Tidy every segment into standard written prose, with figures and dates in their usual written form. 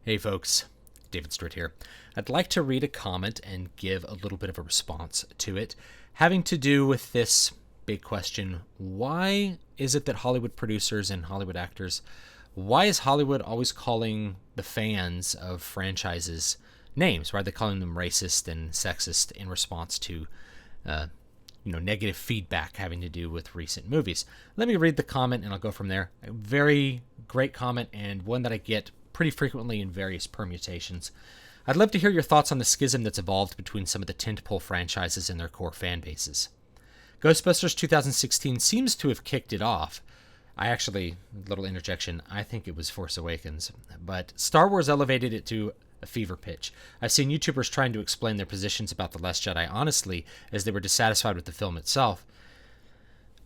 Hey folks, David Stewart here. I'd like to read a comment and give a little bit of a response to it, having to do with this big question: why is it that Hollywood producers and Hollywood actors, why is Hollywood always calling the fans of franchises names? Why are they calling them racist and sexist in response to negative feedback having to do with recent movies? Let me read the comment and I'll go from there. A very great comment, and one that I get pretty frequently in various permutations. I'd love to hear your thoughts on the schism that's evolved between some of the tentpole franchises and their core fan bases. Ghostbusters 2016 seems to have kicked it off. Little interjection, I think it was Force Awakens, but Star Wars elevated it to a fever pitch. I've seen YouTubers trying to explain their positions about The Last Jedi honestly, as they were dissatisfied with the film itself.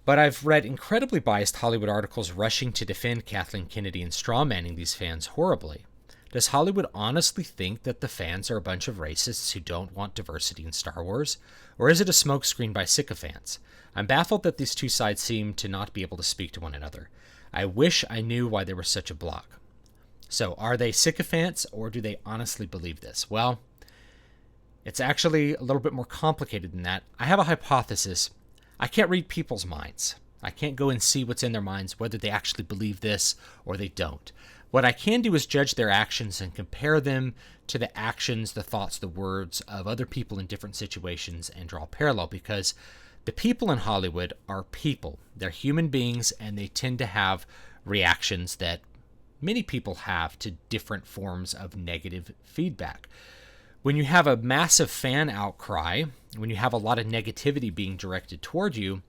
But I've read incredibly biased Hollywood articles rushing to defend Kathleen Kennedy and strawmanning these fans horribly. Does Hollywood honestly think that the fans are a bunch of racists who don't want diversity in Star Wars? Or is it a smokescreen by sycophants? I'm baffled that these two sides seem to not be able to speak to one another. I wish I knew why there was such a block. So, are they sycophants, or do they honestly believe this? Well, it's actually a little bit more complicated than that. I have a hypothesis. I can't read people's minds. I can't go and see what's in their minds, whether they actually believe this or they don't. What I can do is judge their actions and compare them to the actions, the thoughts, the words of other people in different situations and draw a parallel, because the people in Hollywood are people. They're human beings, and they tend to have reactions that many people have to different forms of negative feedback. When you have a massive fan outcry, when you have a lot of negativity being directed toward you,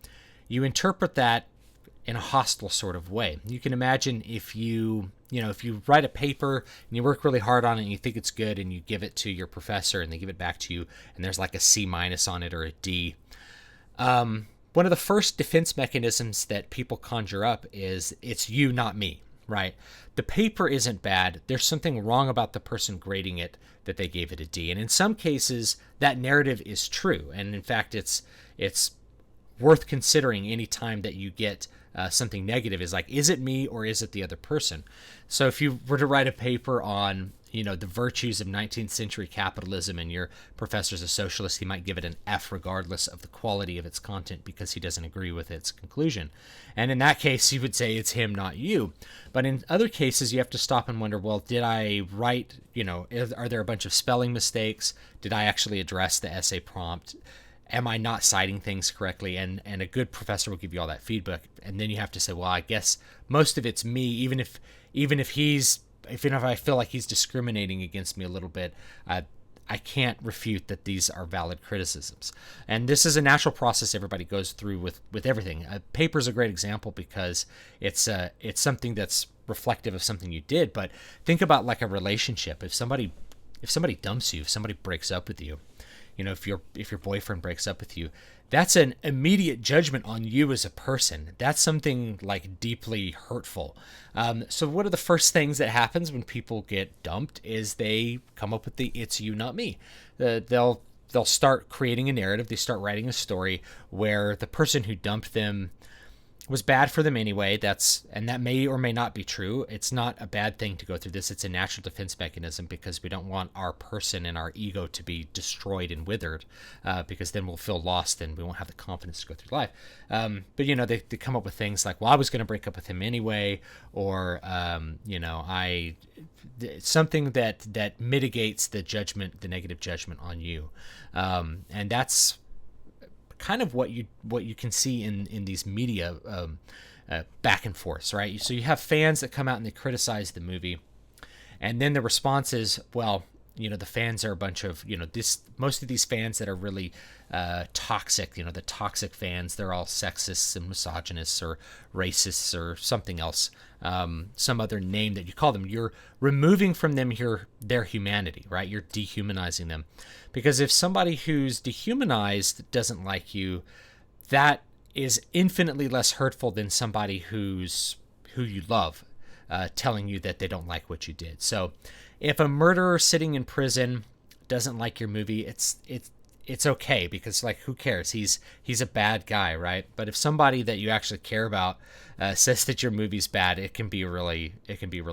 you interpret that in a hostile sort of way. You can imagine if you write a paper and you work really hard on it and you think it's good and you give it to your professor and they give it back to you and there's like a C- on it or a D. One of the first defense mechanisms that people conjure up is it's you, not me, right? The paper isn't bad. There's something wrong about the person grading it that they gave it a D. And in some cases, that narrative is true. And in fact, it's worth considering any time that you get something negative, is like, is it me or is it the other person? So if you were to write a paper on, the virtues of 19th century capitalism and your professor's a socialist, he might give it an F regardless of the quality of its content because he doesn't agree with its conclusion. And in that case, you would say it's him, not you. But in other cases, you have to stop and wonder, well, did I write, are there a bunch of spelling mistakes? Did I actually address the essay prompt? Am I not citing things correctly? And a good professor will give you all that feedback. And then you have to say, well, I guess most of it's me, even if I feel like he's discriminating against me a little bit, I can't refute that these are valid criticisms. And this is a natural process everybody goes through with everything. A paper is a great example because it's something that's reflective of something you did. But think about like a relationship. If somebody dumps you, if somebody breaks up with you, if your boyfriend breaks up with you, that's an immediate judgment on you as a person. That's something like deeply hurtful. So one of the first things that happens when people get dumped is they come up with the "it's you, not me." They'll start creating a narrative. They start writing a story where the person who dumped them was bad for them anyway. And that may or may not be true. It's not a bad thing to go through this. It's a natural defense mechanism because we don't want our person and our ego to be destroyed and withered, because then we'll feel lost and we won't have the confidence to go through life. But they come up with things like, well, I was going to break up with him anyway, or something that mitigates the negative judgment on you, and that's kind of what you can see in these media back and forth, right? So you have fans that come out and they criticize the movie, and then the response is, well, the fans are a bunch of, most of these fans that are really toxic, the toxic fans, they're all sexists and misogynists or racists or something else, some other name that you call them. You're removing from them their humanity, right? You're dehumanizing them. Because if somebody who's dehumanized doesn't like you, that is infinitely less hurtful than somebody who you love telling you that they don't like what you did. So if a murderer sitting in prison doesn't like your movie, it's it's okay because like who cares? He's a bad guy, right? But if somebody that you actually care about says that your movie's bad, it can be really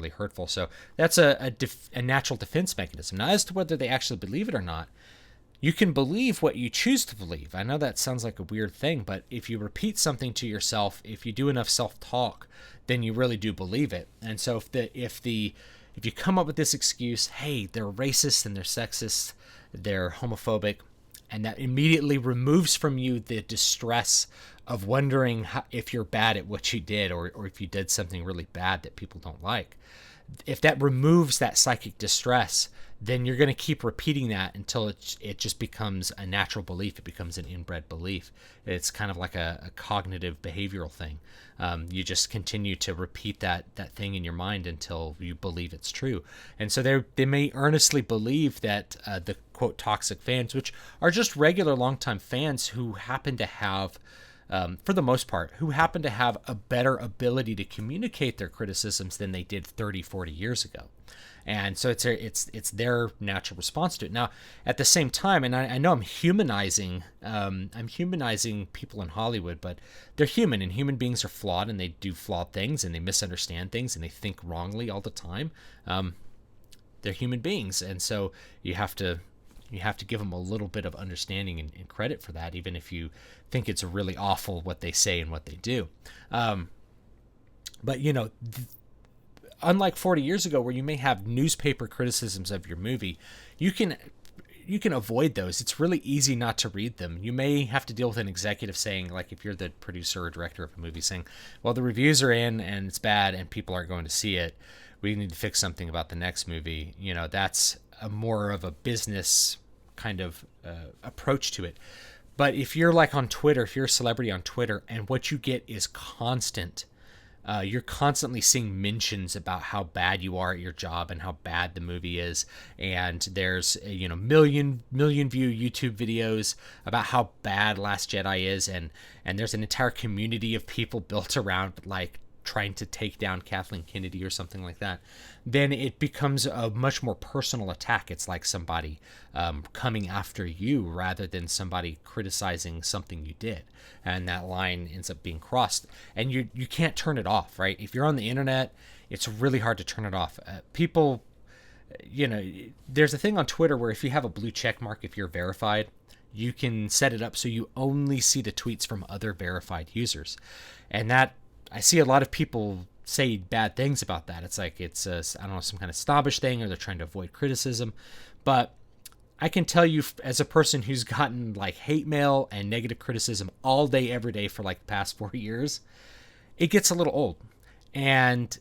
hurtful. So that's a natural defense mechanism. Now, as to whether they actually believe it or not, you can believe what you choose to believe. I know that sounds like a weird thing, but if you repeat something to yourself, if you do enough self-talk, then you really do believe it. And so if you come up with this excuse, hey, they're racist and they're sexist, they're homophobic, and that immediately removes from you the distress of wondering if you're bad at what you did, or if you did something really bad that people don't like. If that removes that psychic distress, then you're going to keep repeating that until it just becomes a natural belief. It becomes an inbred belief. It's kind of like a cognitive behavioral thing. You just continue to repeat that thing in your mind until you believe it's true. And so they may earnestly believe that the quote toxic fans, which are just regular longtime fans who happen to have, for the most part, who happen to have a better ability to communicate their criticisms than they did 30, 40 years ago. And so it's their natural response to it. Now, at the same time, and I know I'm humanizing people in Hollywood, but they're human, and human beings are flawed, and they do flawed things, and they misunderstand things, and they think wrongly all the time. They're human beings, and so you have to give them a little bit of understanding and credit for that, even if you think it's really awful what they say and what they do. But unlike 40 years ago, where you may have newspaper criticisms of your movie, you can avoid those. It's really easy not to read them. You may have to deal with an executive saying, like if you're the producer or director of a movie, saying, well, the reviews are in and it's bad and people aren't going to see it. We need to fix something about the next movie. That's more of a business kind of approach to it. But if you're like on Twitter, if you're a celebrity on Twitter, and what you get is constant, you're constantly seeing mentions about how bad you are at your job and how bad the movie is. And there's million view YouTube videos about how bad Last Jedi is, and there's an entire community of people built around like trying to take down Kathleen Kennedy or something like that, then it becomes a much more personal attack. It's like somebody coming after you rather than somebody criticizing something you did. And that line ends up being crossed. And you can't turn it off, right? If you're on the internet, it's really hard to turn it off. People, there's a thing on Twitter where if you have a blue check mark, if you're verified, you can set it up so you only see the tweets from other verified users. And that, I see a lot of people say bad things about that. It's like it's I don't know, some kind of snobbish thing, or they're trying to avoid criticism. But I can tell you, as a person who's gotten like hate mail and negative criticism all day, every day for like the past 4 years, it gets a little old. And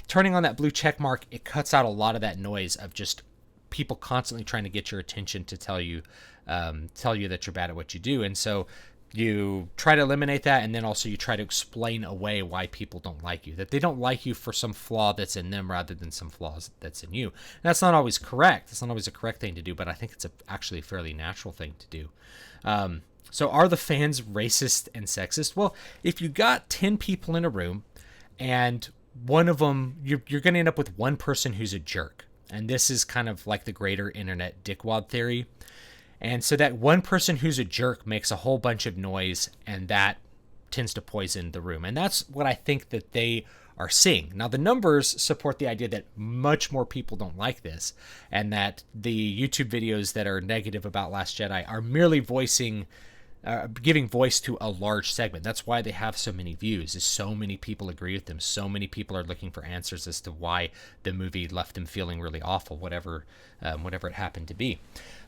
turning on that blue check mark, it cuts out a lot of that noise of just people constantly trying to get your attention to tell you that you're bad at what you do. And so you try to eliminate that, and then also you try to explain away why people don't like you, that they don't like you for some flaw that's in them rather than some flaws that's in you. And that's not always correct. It's not always a correct thing to do, but I think it's actually a fairly natural thing to do. So are the fans racist and sexist? Well, if you got 10 people in a room and one of them, you're going to end up with one person who's a jerk. And this is kind of like the greater internet dickwad theory. And so that one person who's a jerk makes a whole bunch of noise, and that tends to poison the room. And that's what I think that they are seeing. Now, the numbers support the idea that much more people don't like this, and that the YouTube videos that are negative about Last Jedi are merely giving voice to a large segment. That's why they have so many views, is so many people agree with them. So many people are looking for answers as to why the movie left them feeling really awful, whatever it happened to be.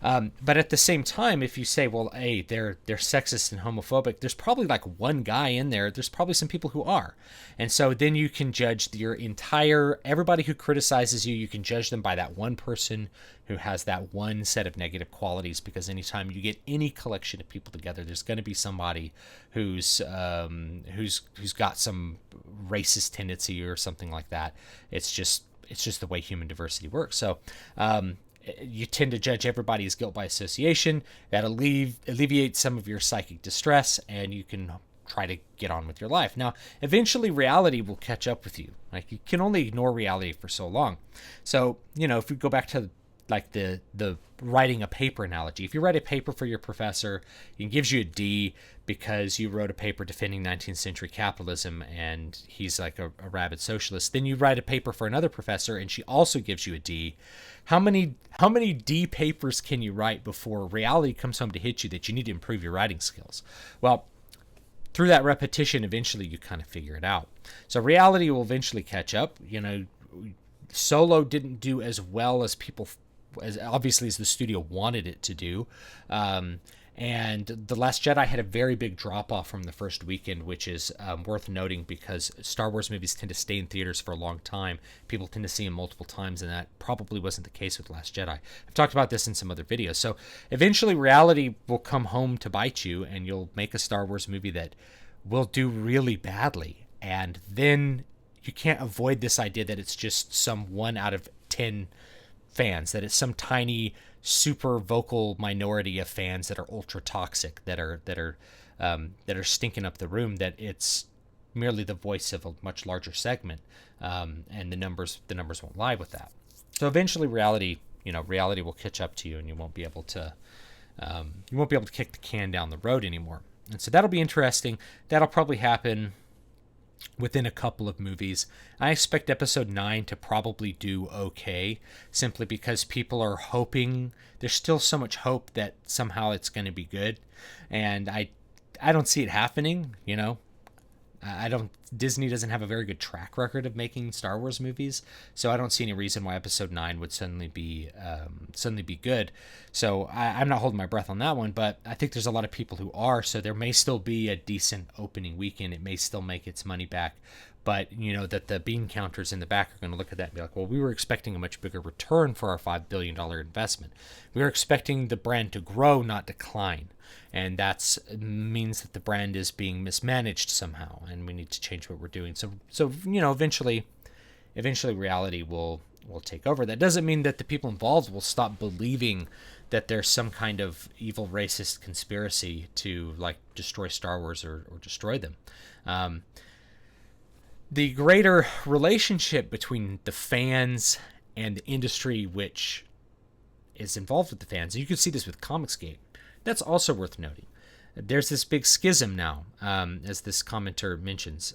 But at the same time, if you say, well, hey, they're sexist and homophobic, there's probably like one guy in there. There's probably some people who are. And so then you can judge everybody who criticizes you, you can judge them by that one person who has that one set of negative qualities, because anytime you get any collection of people together, there's going to be somebody who's got some racist tendency or something like that. It's just the way human diversity works. So you tend to judge everybody as guilt by association. That alleviates some of your psychic distress, and you can try to get on with your life. Now, eventually reality will catch up with you. Like, you can only ignore reality for so long. So, if we go back to like the writing a paper analogy. If you write a paper for your professor, he gives you a D because you wrote a paper defending 19th century capitalism and he's like a rabid socialist. Then you write a paper for another professor and she also gives you a D. How many D papers can you write before reality comes home to hit you that you need to improve your writing skills? Well, through that repetition, eventually you kind of figure it out. So reality will eventually catch up. Solo didn't do as well as people, as obviously as the studio wanted it to do. And The Last Jedi had a very big drop-off from the first weekend, which is worth noting because Star Wars movies tend to stay in theaters for a long time. People tend to see them multiple times, and that probably wasn't the case with Last Jedi. I've talked about this in some other videos. So eventually reality will come home to bite you, and you'll make a Star Wars movie that will do really badly. And then you can't avoid this idea that it's just some 1 out of 10 fans, that it's some tiny super vocal minority of fans that are ultra toxic, that are stinking up the room, that it's merely the voice of a much larger segment, and the numbers won't lie with that. So eventually reality will catch up to you, and you won't be able to kick the can down the road anymore. And so that'll be interesting. That'll probably happen within a couple of movies. I expect episode 9 to probably do okay, simply because people are hoping, there's still so much hope that somehow it's going to be good, and I don't see it happening. Disney doesn't have a very good track record of making Star Wars movies, so I don't see any reason why episode 9 would suddenly be good. So I'm not holding my breath on that one, but I think there's a lot of people who are, so there may still be a decent opening weekend. It may still make its money back, but that the bean counters in the back are going to look at that and be like, well, we were expecting a much bigger return for our $5 billion investment. We were expecting the brand to grow, not decline. And that means that the brand is being mismanaged somehow, and we need to change what we're doing. So eventually reality will take over. That doesn't mean that the people involved will stop believing that there's some kind of evil racist conspiracy to destroy Star Wars or destroy them. The greater relationship between the fans and the industry, which is involved with the fans, you can see this with Comicsgate. That's also worth noting. There's this big schism now, as this commenter mentions,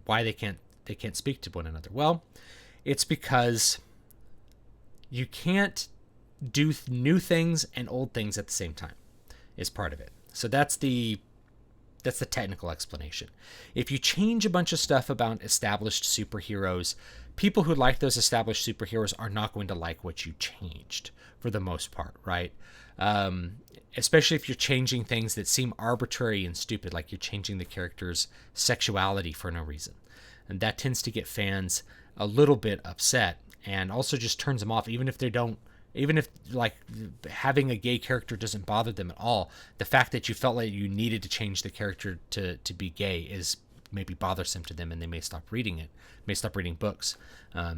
why they can't speak to one another. Well, it's because you can't do new things and old things at the same time, is part of it. So that's the technical explanation. If you change a bunch of stuff about established superheroes, people who like those established superheroes are not going to like what you changed for the most part, right? Especially if you're changing things that seem arbitrary and stupid, like you're changing the character's sexuality for no reason. And that tends to get fans a little bit upset, and also just turns them off, even if having a gay character doesn't bother them at all. The fact that you felt like you needed to change the character to be gay is maybe bothersome to them, and they may stop reading it, may stop reading books,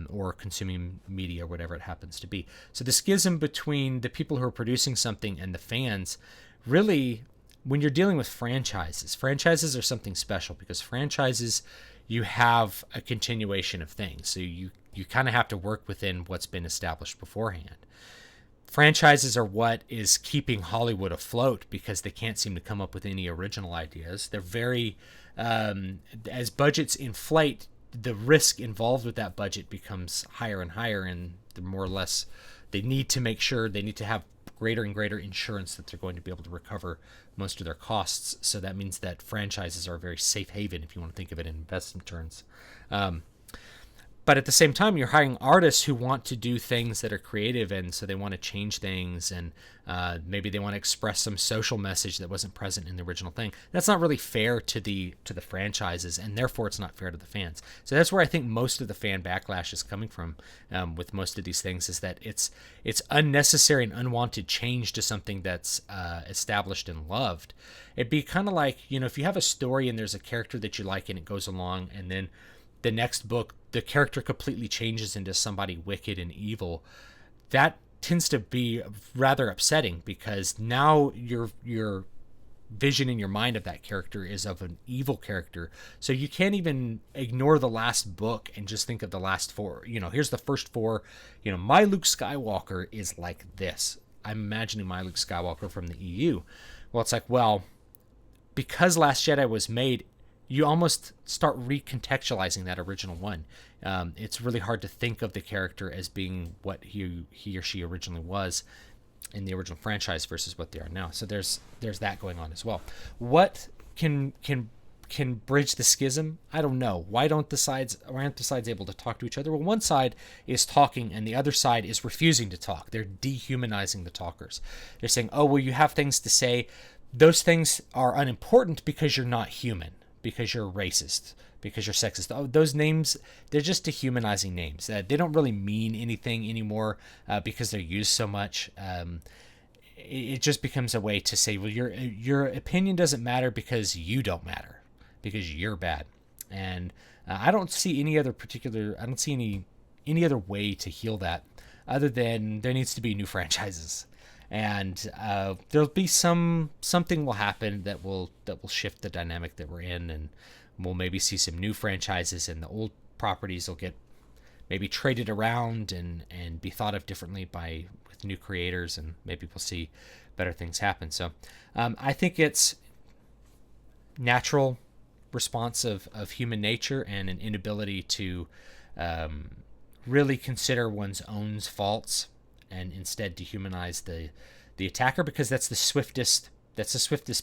or consuming media, or whatever it happens to be. So the schism between the people who are producing something and the fans, really, when you're dealing with franchises are something special, because franchises, you have a continuation of things. So you kind of have to work within what's been established beforehand. Franchises are what is keeping Hollywood afloat, because they can't seem to come up with any original ideas. They're very, as budgets inflate, the risk involved with that budget becomes higher and higher, and they're more or less, they need to have greater and greater insurance that they're going to be able to recover most of their costs. So that means that franchises are a very safe haven, if you want to think of it in investment terms. But at the same time, you're hiring artists who want to do things that are creative, and so they want to change things, and maybe they want to express some social message that wasn't present in the original thing. That's not really fair to the franchises, and therefore it's not fair to the fans. So that's where I think most of the fan backlash is coming from with most of these things, is that it's unnecessary and unwanted change to something that's established and loved. It'd be kind of like, if you have a story and there's a character that you like and it goes along, and then the next book, the character completely changes into somebody wicked and evil. That tends to be rather upsetting, because now you're vision in your mind of that character is of an evil character. So you can't even ignore the last book and just think of the last four. Here's the first four. My Luke Skywalker is like this. I'm imagining my Luke Skywalker from the EU. Well, it's like, well, because Last Jedi was made, you almost start recontextualizing that original one. It's really hard to think of the character as being what he or she originally was in the original franchise versus what they are now. So there's that going on as well. What can bridge the schism? I don't know. Why aren't the sides able to talk to each other? Well, one side is talking and the other side is refusing to talk. They're dehumanizing the talkers. They're saying, oh, well, you have things to say. Those things are unimportant because you're not human, because you're racist, because you're sexist. Oh, those names, they're just dehumanizing names. They don't really mean anything anymore because they're used so much. It just becomes a way to say, well, your opinion doesn't matter because you don't matter, because you're bad. And I don't see any other way to heal that other than there needs to be new franchises. And there'll be something will happen that will shift the dynamic that we're in, and we'll maybe see some new franchises, and the old properties will get maybe traded around and be thought of differently with new creators, and maybe we'll see better things happen. So I think it's natural response of human nature and an inability to really consider one's own faults and instead dehumanize the attacker, because that's the swiftest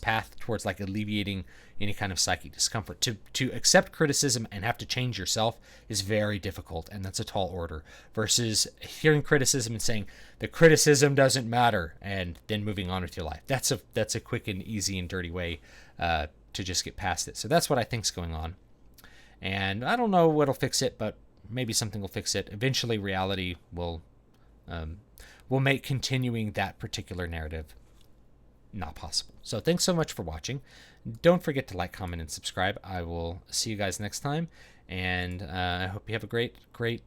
path towards like alleviating any kind of psychic discomfort. To accept criticism and have to change yourself is very difficult, and that's a tall order, versus hearing criticism and saying the criticism doesn't matter and then moving on with your life. That's a quick and easy and dirty way to just get past it. So that's what I think's going on, and I don't know what'll fix it, but maybe something will fix it. Eventually reality will make continuing that particular narrative not possible. So thanks so much for watching. Don't forget to like, comment, and subscribe. I will see you guys next time, and I hope you have a great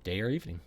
day or evening.